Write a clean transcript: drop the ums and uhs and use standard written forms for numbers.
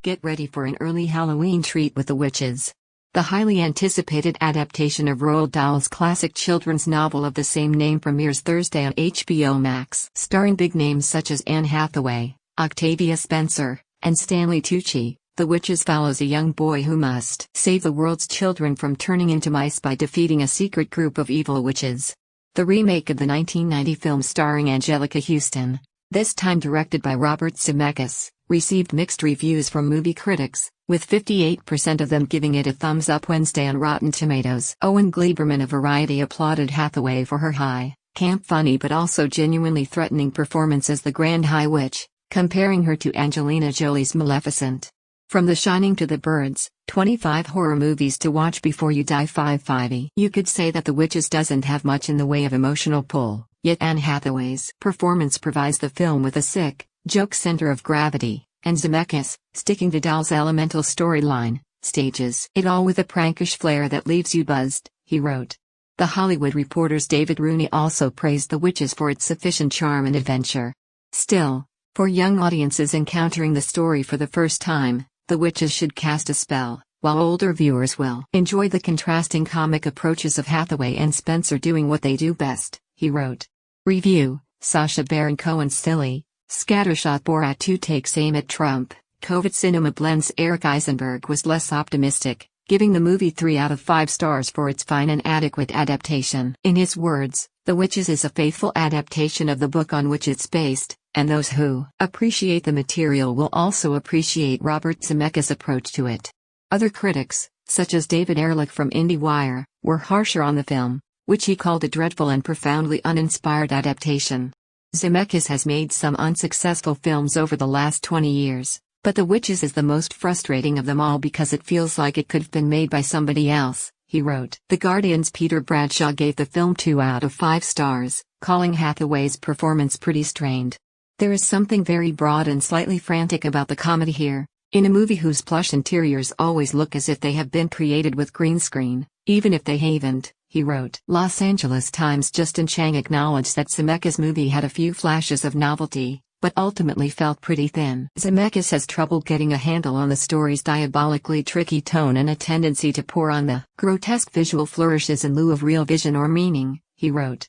Get ready for an early Halloween treat with The Witches. The highly anticipated adaptation of Roald Dahl's classic children's novel of the same name premieres Thursday on HBO Max. Starring big names such as Anne Hathaway, Octavia Spencer, and Stanley Tucci, The Witches follows a young boy who must save the world's children from turning into mice by defeating a secret group of evil witches. The remake of the 1990 film starring Angelica Houston, this time directed by Robert Zemeckis, received mixed reviews from movie critics, with 58% of them giving it a thumbs up Wednesday on Rotten Tomatoes. Owen Gleiberman of Variety applauded Hathaway for her high, camp funny but also genuinely threatening performance as the Grand High Witch, comparing her to Angelina Jolie's Maleficent. From The Shining to The Birds, 25 horror movies to watch before you die 5/5. You could say that The Witches doesn't have much in the way of emotional pull, yet Anne Hathaway's performance provides the film with a sick, joke center of gravity, and Zemeckis, sticking to Dahl's elemental storyline, stages it all with a prankish flair that leaves you buzzed, he wrote. The Hollywood Reporter's David Rooney also praised The Witches for its sufficient charm and adventure. Still, for young audiences encountering the story for the first time, The Witches should cast a spell, while older viewers will enjoy the contrasting comic approaches of Hathaway and Spencer doing what they do best, he wrote. Review: Sacha Baron Cohen's silly, scattershot Borat 2 takes aim at Trump. Covid Cinema Blend's Eric Eisenberg was less optimistic, giving the movie 3 out of 5 stars for its fine and adequate adaptation. In his words, The Witches is a faithful adaptation of the book on which it's based, and those who appreciate the material will also appreciate Robert Zemeckis' approach to it. Other critics, such as David Ehrlich from IndieWire, were harsher on the film, which he called a dreadful and profoundly uninspired adaptation. Zemeckis has made some unsuccessful films over the last 20 years, but The Witches is the most frustrating of them all because it feels like it could have been made by somebody else, he wrote. The Guardian's Peter Bradshaw gave the film 2 out of 5 stars, calling Hathaway's performance pretty strained. There is something very broad and slightly frantic about the comedy here, in a movie whose plush interiors always look as if they have been created with green screen, even if they haven't, he wrote. Los Angeles Times' Justin Chang acknowledged that Zemeckis' movie had a few flashes of novelty, but ultimately felt pretty thin. Zemeckis has trouble getting a handle on the story's diabolically tricky tone and a tendency to pour on the grotesque visual flourishes in lieu of real vision or meaning, he wrote.